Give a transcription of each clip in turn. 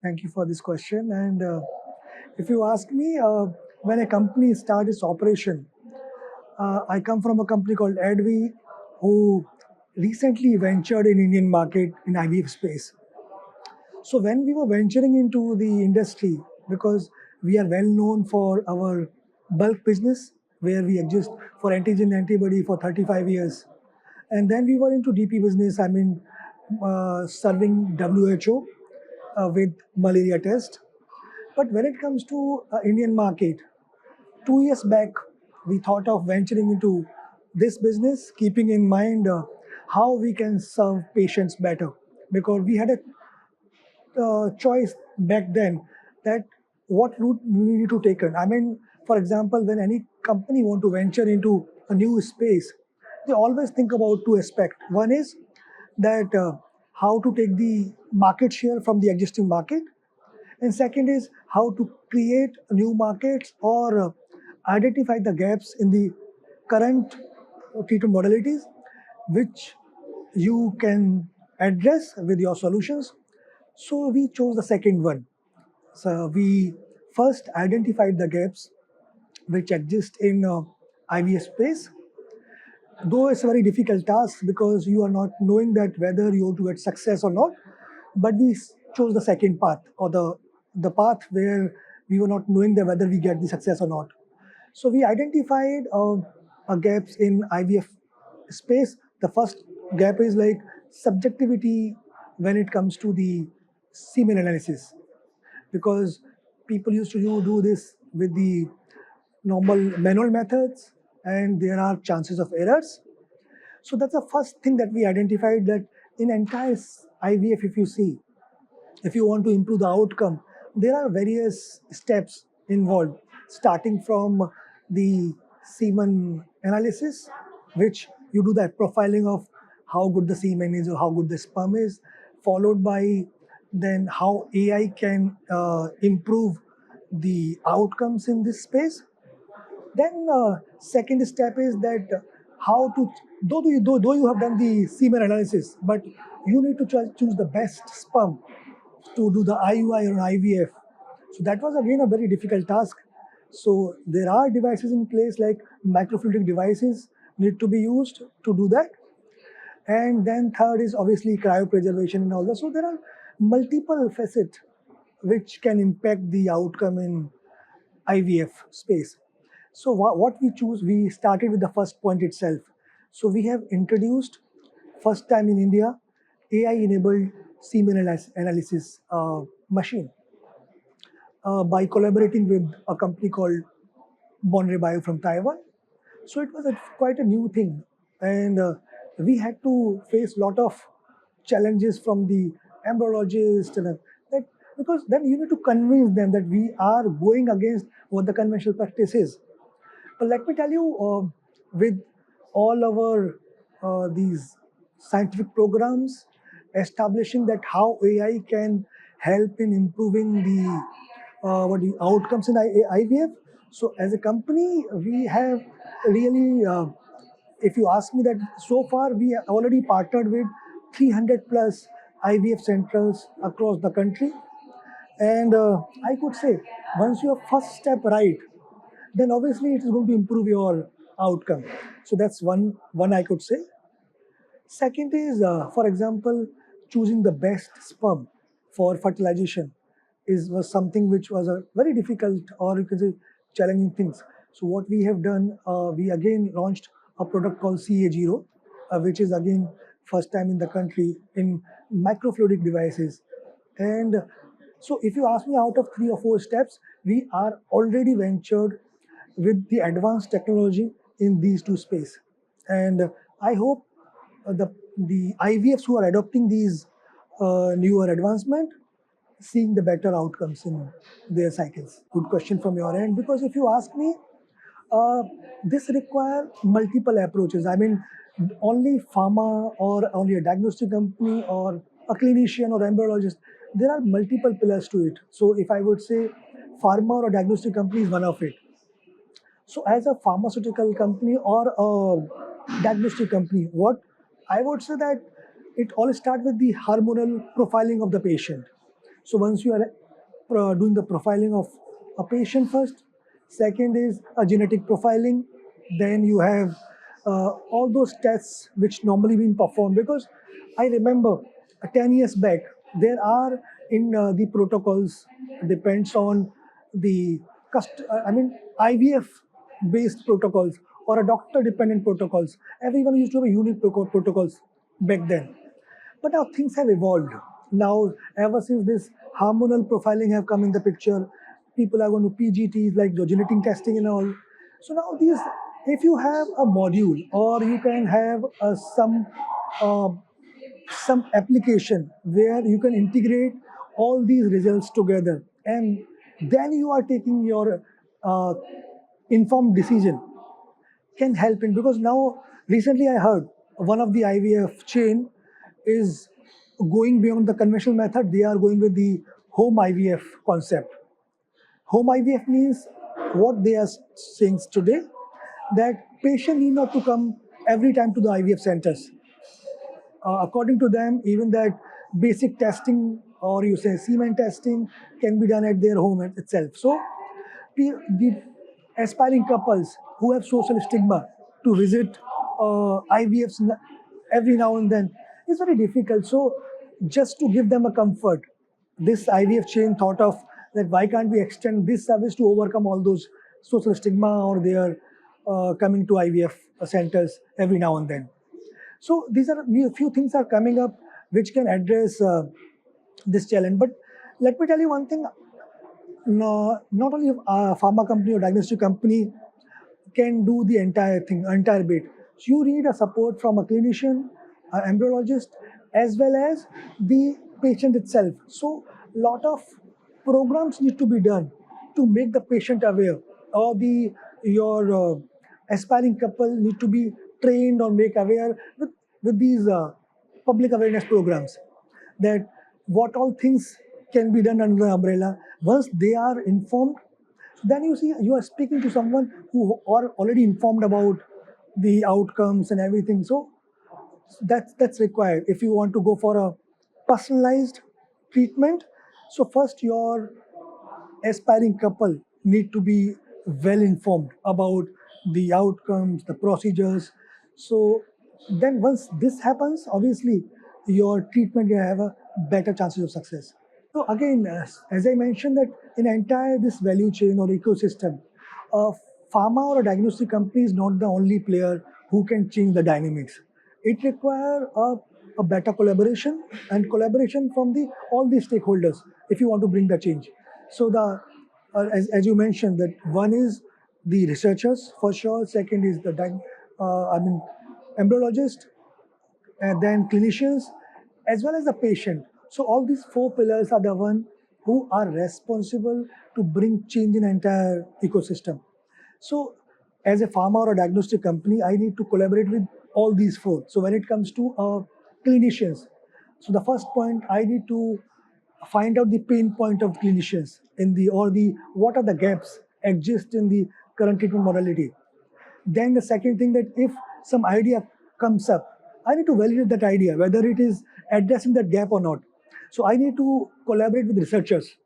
Thank you for this question. And if you ask me, when a company starts its operation, I come from a company called Advy, who recently ventured in Indian market in IVF space. So when we were venturing into the industry, because we are well known for our bulk business, where we exist for antigen antibody for 35 years, and then we were into DP business. I mean, serving WHO with malaria test. But when it comes to Indian market, 2 years back, we thought of venturing into this business, keeping in mind how we can serve patients better. Because we had a choice back then that what route we need to take. I mean, for example, when any company want to venture into a new space, they always think about two aspects. One is that how to take the market share from the existing market, and second is how to create new markets or identify the gaps in the current treatment modalities, which you can address with your solutions. So we chose the second one. So we first identified the gaps which exist in IVF space. Though it's a very difficult task because you are not knowing that whether you want to get success or not, but we chose the second path, or the path where we were not knowing that whether we get the success or not. So we identified gaps in IVF space. The first gap is like subjectivity when it comes to the semen analysis, because people used to do this with the normal manual methods, and there are chances of errors. So that's the first thing that we identified, that in entire IVF, if you see, if you want to improve the outcome, there are various steps involved, starting from the semen analysis, which you do that profiling of how good the semen is or how good the sperm is, followed by then how AI can improve the outcomes in this space. Then second step is that how to, though you have done the semen analysis, but you need to choose the best sperm to do the IUI or IVF. So that was again a very difficult task. So there are devices in place like microfluidic devices need to be used to do that. And then third is obviously cryopreservation and all that. So there are multiple facets which can impact the outcome in IVF space. So what we choose, we started with the first point itself. So we have introduced first time in India AI-enabled semen analysis machine by collaborating with a company called Bonre Bio from Taiwan. So it was quite a new thing, and we had to face a lot of challenges from the embryologist, and that, because then you need to convince them that we are going against what the conventional practice is. But let me tell you, with all our these scientific programs, establishing that how AI can help in improving the what the outcomes in IVF. So as a company, we have really, if you ask me, that so far we have already partnered with 300 plus IVF centers across the country, and I could say once your first step right, then obviously it is going to improve your outcome. So that's one I could say. Second is, for example, choosing the best sperm for fertilization was something which was a very difficult, or you can say challenging things. So what we have done, we again launched a product called CA0, which is again first time in the country in microfluidic devices. And so if you ask me, out of 3 or 4 steps, we are already ventured with the advanced technology in these two spaces. And I hope the IVFs who are adopting these newer advancement, seeing the better outcomes in their cycles. Good question from your end, because if you ask me, uh, this require multiple approaches. I mean, only pharma or only a diagnostic company or a clinician or embryologist, there are multiple pillars to it. So if I would say pharma or a diagnostic company is one of it. So as a pharmaceutical company or a diagnostic company, what I would say that it all starts with the hormonal profiling of the patient. So once you are doing the profiling of a patient first, second is a genetic profiling, then you have all those tests which normally been performed. Because I remember 10 years back, there are in the protocols, depends on the IVF based protocols or a doctor dependent protocols. Everyone used to have unique protocols back then. But now things have evolved. Now, ever since this hormonal profiling have come in the picture, people are going to PGTs like the genetic testing and all. So now these, if you have a module or you can have uh, some application where you can integrate all these results together, and then you are taking your uh, informed decision, can help in. Because now recently I heard one of the IVF chain is going beyond the conventional method. They are going with the home IVF concept. Home IVF means what they are saying today, that patient need not to come every time to the IVF centers. According to them, even that basic testing or you say semen testing can be done at their home itself. So the aspiring couples who have social stigma to visit IVFs every now and then is very difficult. So just to give them a comfort, this IVF chain thought of that why can't we extend this service to overcome all those social stigma or their coming to IVF centers every now and then. So these are few things are coming up which can address this challenge. But let me tell you one thing: no, not only a pharma company or diagnostic company can do the entire thing, entire bit. So you need a support from a clinician, an embryologist, as well as the patient itself. So lot of programs need to be done to make the patient aware, or the your aspiring couple need to be trained or make aware with these public awareness programs, that what all things can be done under the umbrella. Once they are informed, then you see you are speaking to someone who are already informed about the outcomes and everything. So that's required if you want to go for a personalized treatment. So first your aspiring couple need to be well informed about the outcomes, the procedures. So then once this happens, obviously your treatment will have a better chances of success. So again, as I mentioned, that in entire this value chain or ecosystem, a pharma or a diagnostic company is not the only player who can change the dynamics. It requires a better collaboration and collaboration from the all the stakeholders if you want to bring the change. So the as you mentioned, that one is the researchers for sure. Second is the embryologist, and then clinicians, as well as the patient. So all these four pillars are the one who are responsible to bring change in entire ecosystem. So as a pharma or a diagnostic company, I need to collaborate with all these four. So when it comes to clinicians, so the first point, I need to find out the pain point of clinicians in the or the what are the gaps exist in the current treatment modality. Then the second thing, that if some idea comes up, I need to validate that idea, whether it is addressing that gap or not. So I need to collaborate with researchers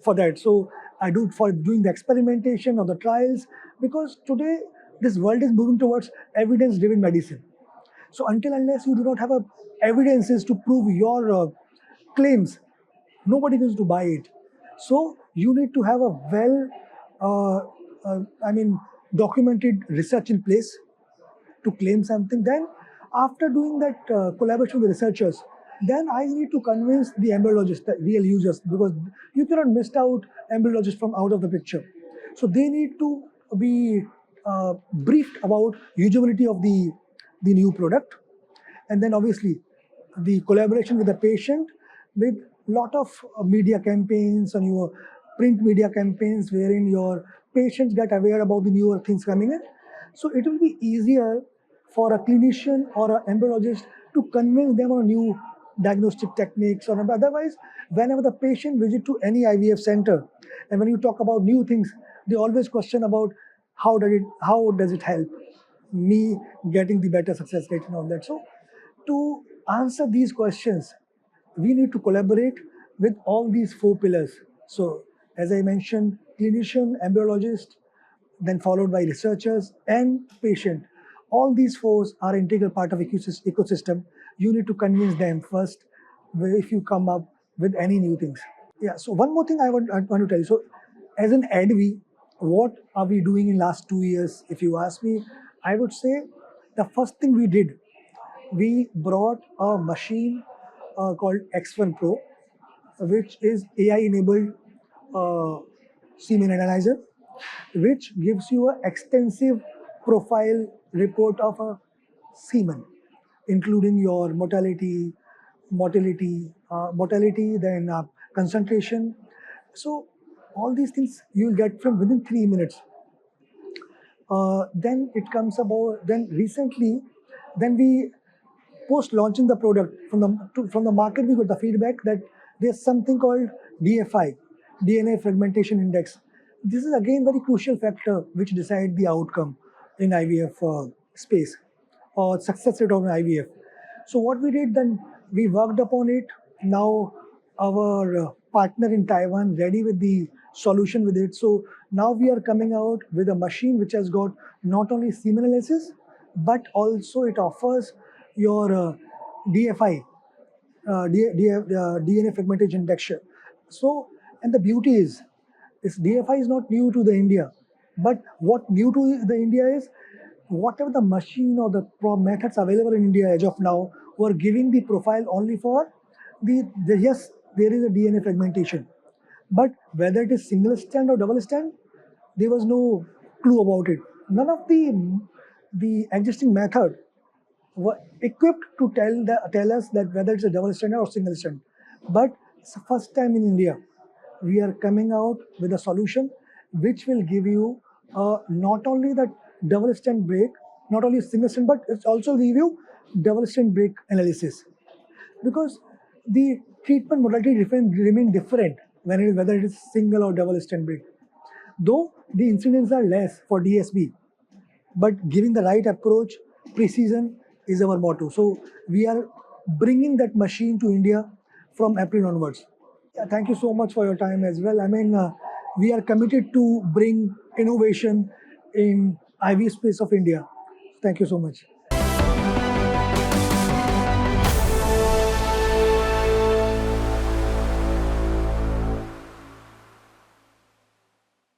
for that. So I do for doing the experimentation or the trials, because today this world is moving towards evidence-driven medicine. So until unless you do not have evidences to prove your claims, nobody is to buy it. So you need to have a well, documented research in place to claim something. Then after doing that collaboration with researchers, then I need to convince the embryologists, the real users, because you cannot miss out embryologists from out of the picture. So they need to be briefed about usability of the new product. And then obviously the collaboration with the patient, with lot of media campaigns and your print media campaigns wherein your patients get aware about the newer things coming in. So it will be easier for a clinician or an embryologist to convince them on new diagnostic techniques. Or otherwise, whenever the patient visit to any IVF center, and when you talk about new things, they always question about how does it help me getting the better success rate and all that. So to answer these questions, we need to collaborate with all these four pillars. So, as I mentioned, clinician, embryologist, then followed by researchers and patient. All these four are integral part of ecosystem. You need to convince them first if you come up with any new things. Yeah. So one more thing I want to tell you. So, as an Advy, what are we doing in last 2 years? If you ask me, I would say the first thing we did, we brought a machine called X1 Pro, which is AI-enabled uh, semen analyzer, which gives you an extensive profile report of a semen, including your mortality, then concentration. So all these things you'll get from within 3 minutes. Then it comes about. Then recently, then we post launching the product from the market, we got the feedback that there's something called DFI, DNA fragmentation index. This is again very crucial factor which decide the outcome in IVF space or success rate of IVF. So what we did then, we worked upon it. Now our partner in Taiwan ready with the solution with it. So now we are coming out with a machine which has got not only semen analysis, but also it offers your DFI, DNA fragmentation index. So, and the beauty is DFI is not new to the India, but what new to the India is whatever the machine or the methods available in India as of now were giving the profile only for yes, there is a DNA fragmentation, but whether it is single strand or double strand, there was no clue about it. None of the existing method were equipped to tell us that whether it's a double strand or single strand. But it's the first time in India we are coming out with a solution which will give you not only that double strand break, not only single strand, but it's also give you double strand break analysis, because the treatment modality remain different whether it is single or double strand break. Though the incidents are less for DSB, but giving the right approach, precision is our motto. So we are bringing that machine to India from April onwards. Yeah, thank you so much for your time as well. I mean, we are committed to bring innovation in IV space of India. Thank you so much.